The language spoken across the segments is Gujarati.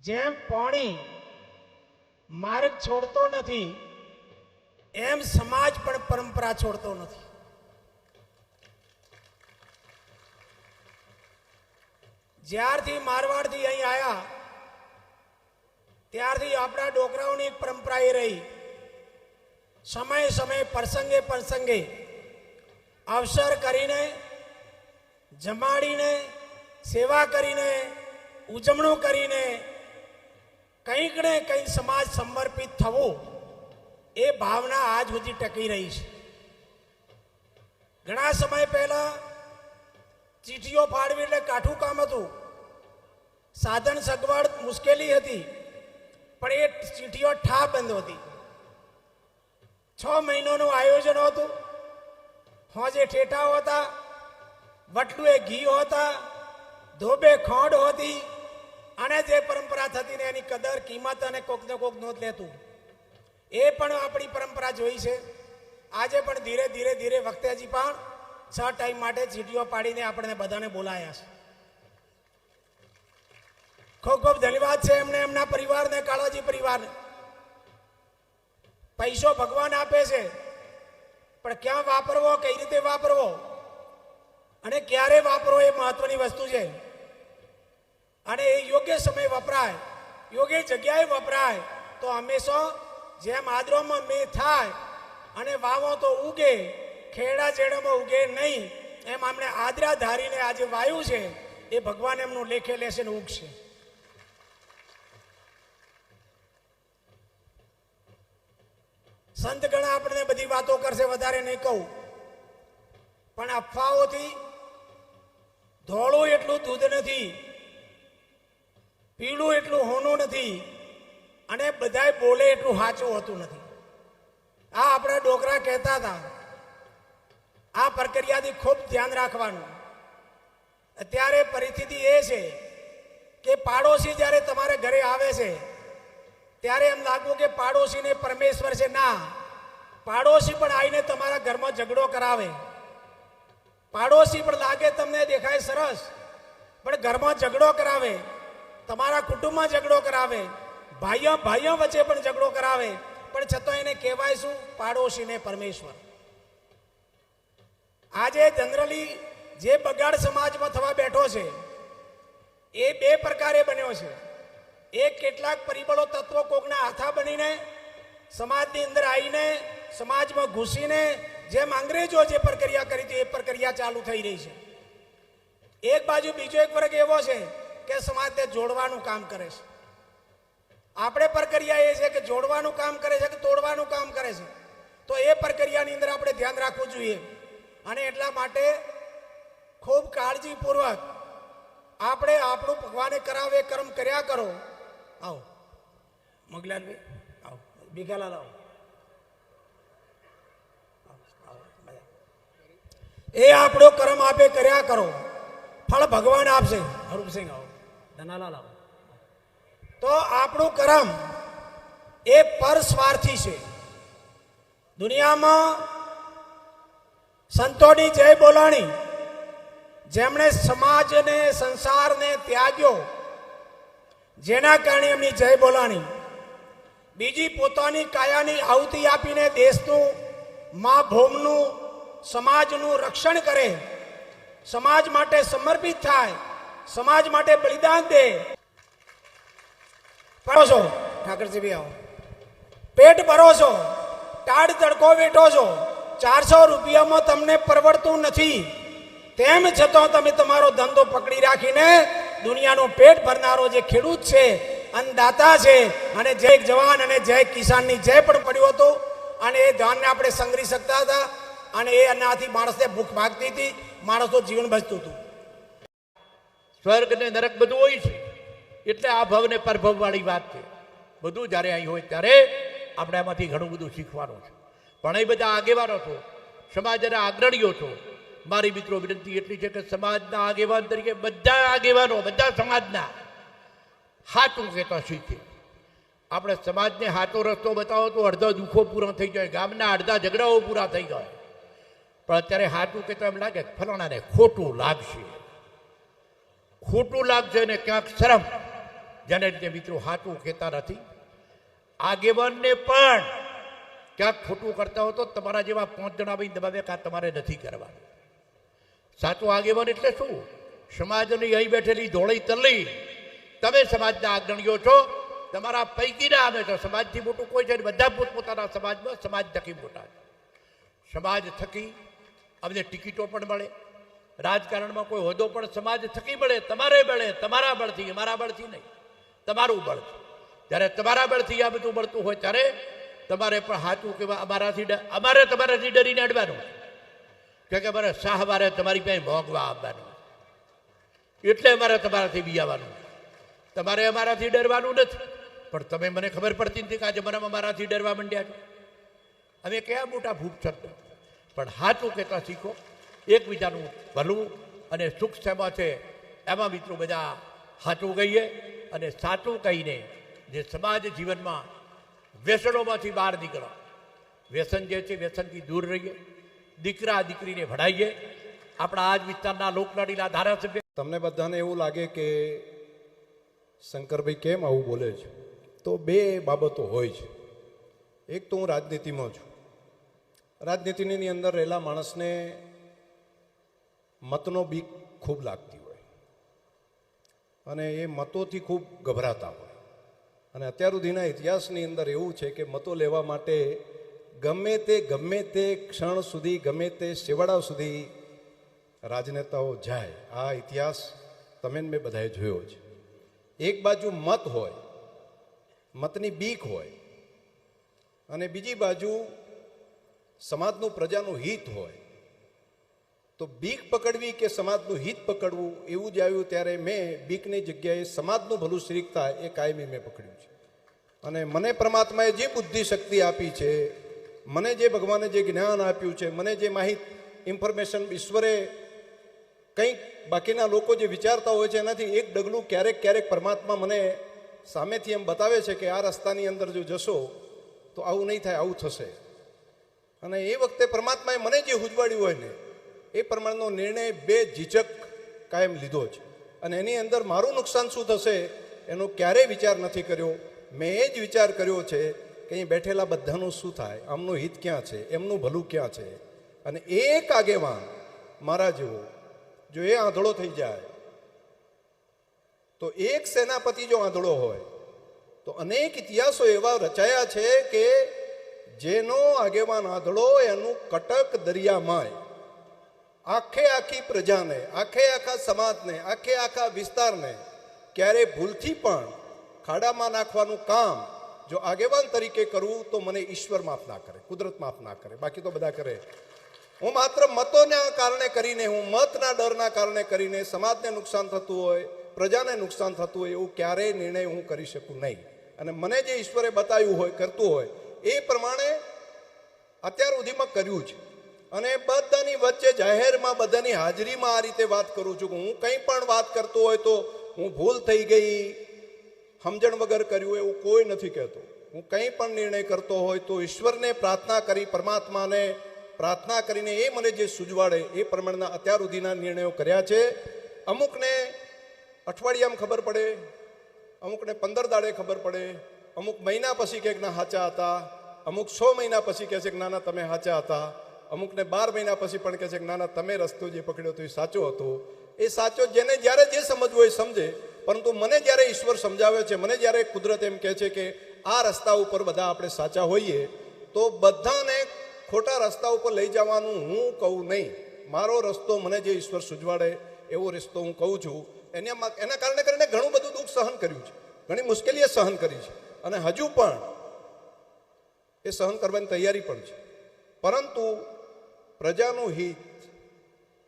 જેમ પાણી માર્ગ છોડતો નથી એમ સમાજ પણ પરંપરા છોડતો નથી. જ્યારથી મારવાડથી અહીં આવ્યા ત્યારથી આપણા ડોકરાઓની એક પરંપરા એ રહી, સમય સમય પ્રસંગે પ્રસંગે અવસર કરીને, જમાડીને, સેવા કરીને, ઉજવણું કરીને કંઈક ને કંઈક સમાજ સમર્પિત થવું એ ભાવના આજ સુધી ટકી રહી છે. ઘણા સમય પહેલા ચીઠીઓ ફાળવી એટલે કાઠું કામ હતું, સાધન સગવડ મુશ્કેલી હતી, પણ એ ચીઠીઓ ઠા બંધ હતી. 6 મહિનાનું આયોજન હતું, હોજે ઠેઠાઓ હતા, વટલુએ ઘી હતા, ધોબે ખોંડ હતી, અને જે પરંપરા થતી ને એની કદર કિંમત અને કોક ને કોક નોંધ લેતું. એ પણ આપણી પરંપરા જોઈ છે. આજે પણ ધીરે ધીરે ધીરે વખતે હજી પણ 6 ટાઈમ માટે ચીઠીઓ પાડીને આપણને બધાને બોલાયા છે. ખૂબ ખૂબ ધન્યવાદ છે એમને, એમના પરિવારને, કાળાજી પરિવારને. પૈસો ભગવાન આપે છે, પણ ક્યાં વાપરવો, કઈ રીતે વાપરવો અને ક્યારે વાપરવો એ મહત્વની વસ્તુ છે. અને એ યોગ્ય સમય વપરાય, યોગ્ય જગ્યાએ વપરાય તો હંમેશા જેમ આદરોમાં મેં થાય અને વાવો તો ઉગે, ખેડા જેડામાં ઉગે નહીં, એમ આમણે આદરા ધારીને આજે વાયુ છે એ ભગવાન એમનું લેખે લેશે ને ઉગશે. સંત ગણા આપણને બધી વાતો કરશે, વધારે નહીં કહું, પણ અફવાઓથી ધોળું એટલું દૂધ નથી, પીળું એટલું હોનું નથી, અને બધાય બોલે એટલું સાચું હોતું નથી. આ આપણા ડોકરા કહેતા હતા. આ પ્રક્રિયાથી ખૂબ ધ્યાન રાખવાનું. અત્યારે પરિસ્થિતિ એ છે કે પાડોશી જ્યારે તમારે ઘરે આવે છે ત્યારે એમ લાગવું કે પાડોશીને પરમેશ્વર છે. ના, પાડોશી પણ આવીને તમારા ઘરમાં ઝઘડો કરાવે. પાડોશી પણ લાગે તમને દેખાય સરસ, પણ ઘરમાં ઝઘડો કરાવે, તમારા કુટુંબમાં ઝઘડો કરાવે, ભાઈઓ ભાઈઓ વચ્ચે પણ ઝઘડો કરાવે, પણ છતાં એને કહેવાય શું? પાડોશીને પરમેશ્વર. આજે જનરલી જે બગાડ સમાજમાં થવા બેઠો છે એ 2 પ્રકારે બન્યો છે. એક, કેટલાક પરિબળો તત્વો કોકના હાથા બનીને સમાજની અંદર આવીને સમાજમાં ઘૂસીને જેમ અંગ્રેજો જે પ્રક્રિયા કરી હતી એ પ્રક્રિયા ચાલુ થઈ રહી છે. એક બાજુ બીજો એક વર્ગ એવો છે કે સમાજને જોડવાનું કામ કરે છે. આપણે પ્રક્રિયા એ છે કે જોડવાનું કામ કરે છે કે તોડવાનું કામ કરે છે. તો એ પ્રક્રિયાની અંદર આપણે ધ્યાન રાખવું જોઈએ. અને એટલા માટે ખૂબ કાળજીપૂર્વક આપણે આપણું ભગવાને કરાવે કર્મ કર્યા કરો. આવો મગલાલભાઈ, આવો ભીખાલાલ, આવો. એ આપણો કર્મ આપે કર્યા કરો, ફળ ભગવાન આપશે. હરુપસિંહ આવો, ધનાલાલ આવો. તો આપણું કર્મ એ પરસ્વાર્થી છે. દુનિયામાં સંતોની જય બોલાણી, જેમણે સમાજને સંસારને ત્યાગ્યો, જેના કારણે એમની જય બોલાણી. બીજી પોતાની કાયાની આહુતિ આપીને દેશનું, મા ભૂમનું, સમાજનું રક્ષણ કરે, સમાજ માટે સમર્પિત થાય, સમાજ માટે બલિદાન દે. ભરો છો ઠાકરજી ભાઈ, આવો. પેટ ભરો છો, ટાઢ તડકો વેઠો છો, 400 રૂપિયામાં તમને પરવડતું નથી, તેમ છતાં તમે તમારો ધંધો પકડી રાખીને દુનિયાનું પેટ ભરનારો જે ખેડૂત છે, અન્નદાતા છે, અને જય જવાન અને જય કિસાનની જય પણ પડ્યું હતું. અને એ ધાનને આપણે સંગ્રહી શકતા હતા, અને એ અન્નાથી માણસને ભૂખ ભાગતી હતી, માણસનું જીવન બચતું હતું. સ્વર્ગ ને નરક બધું હોય છે, એટલે આ ભવ ને પરભવ વાળી વાત છે. બધું જ્યારે અહીં હોય ત્યારે આપણે એમાંથી ઘણું બધું શીખવાનું છે. પણ એ બધા આગેવાનો છો, સમાજના અગ્રણીઓ છો. મારી મિત્રો વિનંતી એટલી છે કે સમાજના આગેવાન તરીકે બધા આગેવાનો, બધા સમાજના હાથું કહેતા શીખે. આપણે સમાજને હાથો રસ્તો બતાવો તો અડધા દુઃખો પૂરા થઈ જાય, ગામના અડધા ઝઘડાઓ પૂરા થઈ જાય. પણ અત્યારે હાથું કહેતા એમ લાગે ફલાણાને ખોટું લાગશે, ખોટું લાગશે ને ક્યાંક શરમ. જેને રીતે મિત્રો સાચું કહેતા નથી. આગેવાનને પણ ક્યાંક ખોટું કરતા હો તો તમારા જેવા 5 જણા ભાઈ દબાવે કે આ તમારે નથી કરવાનું. સાચું આગેવાન એટલે શું? સમાજની અહીં બેઠેલી ધોળી તરલી તમે સમાજના અગ્રણીઓ છો. તમારા પૈકીના આવે તો સમાજથી મોટું કોઈ છે, બધા પોતપોતાના સમાજમાં સમાજ થકી મોટા છે. સમાજ થકી અમને ટિકિટો પણ મળે, રાજકારણમાં કોઈ હોદ્દો પણ સમાજ થકી મળે. તમારે મળે, તમારા બળથી, અમારા બળથી નહીં, તમારું બળ છે. જ્યારે તમારા બળથી આ બધું મળતું હોય ત્યારે તમારે પણ સાચું કહેવા અમારે તમારાથી ડરીને અડવાનું કે અમારે શાહવારે તમારી પાસે મોંઘવા આવવાનું, એટલે અમારે તમારાથી બિયાવાનું. તમારે અમારાથી ડરવાનું નથી, પણ તમે મને ખબર પડતી નથી કે આજે મને અમારાથી ડરવા માંડ્યા છો. અમે કયા મોટા ભૂપ છતો, પણ સાચું કહેતા શીખો. એકબીજાનું ભલું અને સુખ સેવા છે એમાં મિત્રો બધા સાચું કહીએ, અને સાચું કહીને જે સમાજ જીવનમાં વ્યસનોમાંથી બહાર નીકળો. વ્યસન જે છે વ્યસનથી દૂર રહીએ, દીકરા દીકરીને ભણાવીએ. આપણા આજ વિસ્તારના લોકલાડીલા ધારાસભ્ય, તમને બધાને એવું લાગે કે શંકરભાઈ કેમ આવું બોલે છે, તો બે બાબતો હોય છે. એક તો હું રાજનીતિમાં છું. રાજનીતિની અંદર રહેલા માણસને મતનો બીક ખૂબ લાગતી હોય અને એ મતોથી ખૂબ ગભરાતા હોય. અને અત્યાર સુધીના ઇતિહાસની અંદર એવું છે કે મતો લેવા માટે ગમે તે ક્ષણ સુધી, ગમે તે શેવાડા સુધી રાજનેતાઓ જાય. આ ઇતિહાસ તમે મેં બધાએ જોયો છે. એક બાજુ મત હોય, મતની બીક હોય, અને બીજી બાજુ સમાજનું, પ્રજાનું હિત હોય. તો બીક પકડવી કે સમાજનું હિત પકડવું એવું જ આવ્યું ત્યારે મેં બીકની જગ્યાએ સમાજનું ભલું શ્રીક થાય એ કાયમી મેં પકડ્યું છે. અને મને પરમાત્માએ જે બુદ્ધિ શક્તિ આપી છે, મને જે ભગવાને જે જ્ઞાન આપ્યું છે, મને જે ઇન્ફોર્મેશન ઈશ્વરે કંઈક બાકીના લોકો જે વિચારતા હોય છે એનાથી એક ડગલું ક્યારેક પરમાત્મા મને સામેથી એમ બતાવે છે કે આ રસ્તાની અંદર જો જશો તો આવું નહીં થાય, આવું થશે. અને એ વખતે પરમાત્માએ મને જે ઉજવાડ્યું હોય ને એ પ્રમાણનો નિર્ણય બે ઝીઝક કાયમ લીધો છે. અને એની અંદર મારું નુકસાન શું થશે એનો ક્યારેય વિચાર નથી કર્યો. મેં એ જ વિચાર કર્યો છે કે અહીં બેઠેલા બધાનું શું થાય, આમનું હિત ક્યાં છે, એમનું ભલું ક્યાં છે. અને એક આગેવાન મારા જેવો જો એ આંધળો થઈ જાય, તો એક સેનાપતિ જો આંધળો હોય, તો અનેક ઇતિહાસો એવા રચાયા છે કે જેનો આગેવાન આંધળો એનું કટક દરિયામાંય આખી પ્રજાને, આખા સમાજને, આખા વિસ્તારને ક્યારે ભૂલથી પણ ખાડામાં નાખવાનું કામ જો આગેવાન તરીકે કરવું તો મને ઈશ્વર માફ ના કરે, કુદરત માફ ના કરે, બાકી તો બધા કરે. હું માત્ર મતોના કારણે કરીને, હું મતના ડરના કારણે કરીને સમાજને નુકસાન થતું હોય, પ્રજાને નુકસાન થતું હોય એવું ક્યારેય નિર્ણય હું કરી શકું નહીં. અને મને જે ઈશ્વરે બતાવ્યું હોય, કરતું હોય એ પ્રમાણે અત્યાર સુધીમાં કર્યું છે. અને બધાની વચ્ચે જાહેરમાં બધાની હાજરીમાં આ રીતે વાત કરું છું કે હું કંઈ પણ વાત કરતો હોય તો હું ભૂલ થઈ ગઈ, સમજણ વગર કર્યું એવું કોઈ નથી કહેતો. હું કંઈ પણ નિર્ણય કરતો હોય તો ઈશ્વરને પ્રાર્થના કરી, પરમાત્માને પ્રાર્થના કરીને એ મને જે સૂઝવાડે એ પ્રમાણના અત્યાર સુધીના નિર્ણયો કર્યા છે. અમુકને અઠવાડિયામાં ખબર પડે, અમુકને 15 દાડે ખબર પડે, અમુક મહિના પછી કંઈક ના સાચા હતા, અમુક 6 મહિના પછી કહે છે કે ના તમે સાચા હતા, અમુકને 12 મહિના પછી પણ કહે છે કે ના તમે રસ્તો જે પકડ્યો હતો એ સાચો હતો. એ સાચો જેને જ્યારે જે સમજવું હોય સમજે, પરંતુ મને જ્યારે ઈશ્વર સમજાવે છે, મને જ્યારે કુદરત એમ કહે છે કે આ રસ્તા ઉપર બધા આપણે સાચા હોઈએ, તો બધાને ખોટા રસ્તા ઉપર લઈ જવાનું હું કહું નહીં. મારો રસ્તો મને જે ઈશ્વર સૂઝવાડે એવો રસ્તો હું કહું છું. એના કારણે કરીને ઘણું બધું દુઃખ સહન કર્યું છે, ઘણી મુશ્કેલીઓ સહન કરી છે, અને હજુ પણ એ સહન કરવાની તૈયારી પણ છે. પરંતુ પ્રજાનું હિત,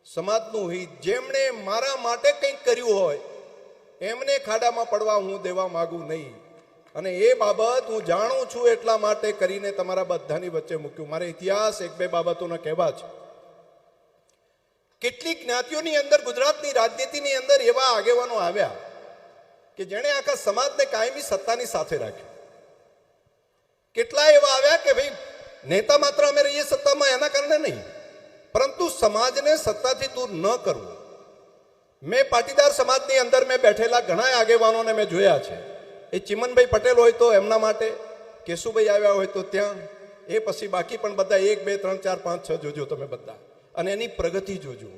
સમાજનું હિત, જેમણે મારા માટે કંઈક કર્યું હોય એમને ખાડામાં પડવા હું દેવા માગું નહીં. અને એ બાબત હું જાણું છું એટલા માટે કરીને તમારા બધાની વચ્ચે મૂક્યું. મારે ઇતિહાસ 1-2 બાબતોના કહેવા છે. કેટલીક જ્ઞાતિઓની અંદર, ગુજરાતની રાજનીતિની અંદર એવા આગેવાનો આવ્યા કે જેણે આખા સમાજને કાયમી સત્તાની સાથે રાખ્યો. કેટલા એવા આવ્યા કે ભાઈ નેતા માત્ર અમે રહીએ સત્તામાં એના કારણે નહીં, પરંતુ સમાજને સત્તાથી દૂર ન કરવું. મેં પાટીદાર સમાજની અંદર મેં બેઠેલા ઘણા આગેવાનોને મેં જોયા છે એ ચિમનભાઈ પટેલ હોય તો એમના માટે, કેશુભાઈ આવ્યા હોય તો ત્યાં, એ પછી બાકી પણ બધા 1 2 3 4 5 6 જોજો તમે બધા, અને એની પ્રગતિ જોજો.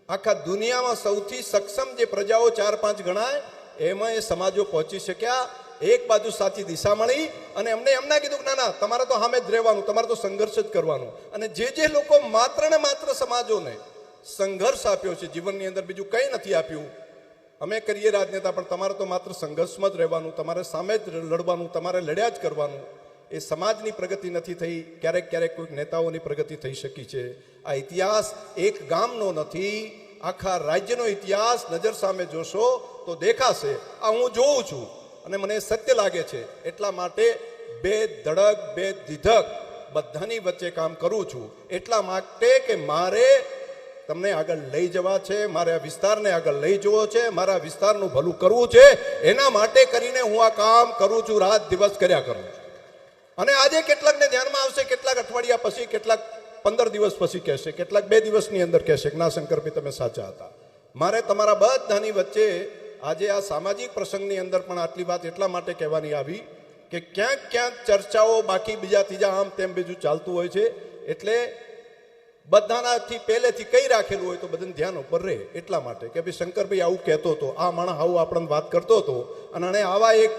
આખા દુનિયામાં સૌથી સક્ષમ જે પ્રજાઓ 4 5 ગણાય એમાં એ સમાજો પહોંચી શક્યા. એક બાજુ સાચી દિશા મળી અને એમને એમ ના કીધું કે ના ના તમારે તો સામે જ રહેવાનું, તમારે તો સંઘર્ષ જ કરવાનું. અને જે લોકો માત્ર ને માત્ર સમાજોને સંઘર્ષ આપ્યો છે જીવનની અંદર, બીજું કંઈ નથી આપ્યું. અમે કરીએ રાજનેતા પણ તમારે તો માત્ર સંઘર્ષમાં જ રહેવાનું, તમારે સામે જ લડવાનું, તમારે લડ્યા જ કરવાનું. એ સમાજની પ્રગતિ નથી થઈ. ક્યારેક ક્યારેક કોઈક નેતાઓની પ્રગતિ થઈ શકી છે. આ ઇતિહાસ એક ગામનો નથી, આખા રાજ્યનો ઇતિહાસ નજર સામે જોશો તો દેખાશે. આ હું જોઉં છું અને મને સત્ય લાગે છે, એટલા માટે બે ધડક બે ધીધક બધાની વચ્ચે કામ કરું છું. એટલા માટે કે મારે તમને આગળ લઈ જવા છે, મારે આ વિસ્તારને આગળ લઈ જવો છે, મારા વિસ્તારનું ભલું કરવું છે. એના માટે કરીને હું આ કામ કરું છું, રાત દિવસ કર્યા કરું છું. અને આજે કેટલાકને ધ્યાનમાં આવશે, કેટલાક અઠવાડિયા પછી, કેટલાક 15 દિવસ પછી કહેશે, કેટલાક 2 દિવસની અંદર કહેશે કે ના શંકરભાઈ તમે સાચા હતા. મારે તમારા બધાની વચ્ચે આજે આ સામાજિક પ્રસંગની અંદર પણ આટલી વાત એટલા માટે કહેવાની આવી કે ક્યાંક ક્યાંક ચર્ચાઓ બાકી બીજા ત્રીજા આમ તેમ બીજું ચાલતું હોય છે. એટલે બધાનાથી પહેલેથી કઈ રાખેલું હોય તો બધાને ધ્યાન ઉપર રહે. એટલા માટે કે ભાઈ શંકરભાઈ આવું કહેતો હતો, આ માણસ આવું આપણને વાત કરતો હતો, અને આવા એક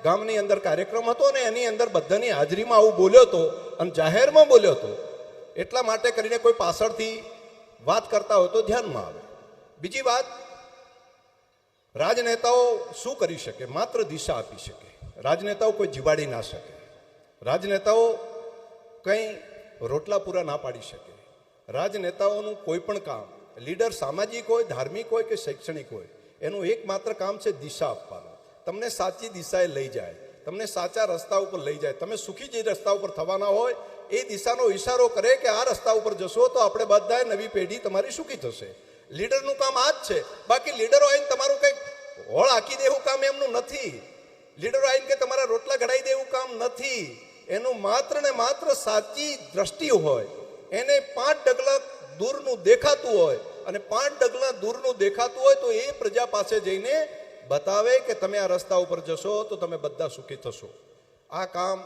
ગામની અંદર કાર્યક્રમ હતો ને એની અંદર બધાની હાજરીમાં આવું બોલ્યો હતો અને જાહેરમાં બોલ્યો હતો. એટલા માટે કરીને કોઈ પાછળથી વાત કરતા હોય તો ધ્યાનમાં આવે. બીજી વાત, રાજનેતાઓ શું કરી શકે? માત્ર દિશા આપી શકે. રાજનેતાઓ કોઈ જીવાડી ના શકે. રાજનેતાઓ કંઈ રોટલા પૂરા ના પાડી શકે. રાજનેતાઓનું કોઈ પણ કામ, લીડર સામાજિક હોય, ધાર્મિક હોય કે શૈક્ષણિક હોય, એનું એકમાત્ર કામ છે દિશા આપવાનું. તમને સાચી દિશાએ લઈ જાય, તમને સાચા રસ્તા ઉપર લઈ જાય. તમે સુખી જે રસ્તા ઉપર થવાના હોય એ દિશાનો ઈશારો કરે કે આ રસ્તા ઉપર જશો તો આપણે બધાએ નવી પેઢી તમારી સુખી થશે. લીડરનું કામ આ જ છે. બાકી લીડરો આવીને તમારું કંઈક હોળ હાકી દેવું કામ એમનું નથી. લીડરો આવીને કે તમારા રોટલા ઘડાઈ દેવું કામ નથી. એનું માત્ર ને માત્ર સાચી દ્રષ્ટિ હોય, એને 5 ડગલા દૂરનું દેખાતું હોય, અને 5 ડગલા દૂરનું દેખાતું હોય તો એ પ્રજા પાસે જઈને બતાવે કે તમે આ રસ્તા ઉપર જશો તો તમે બધા સુખી થશો. આ કામ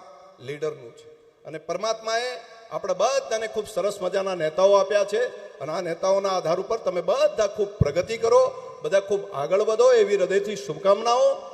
લીડરનું છે. અને પરમાત્માએ આપણે બધાને ખૂબ સરસ મજાના નેતાઓ આપ્યા છે, અને આ નેતાઓના આધાર ઉપર તમે બધા ખૂબ પ્રગતિ કરો, બધા ખૂબ આગળ વધો, એવી હૃદયથી શુભકામનાઓ.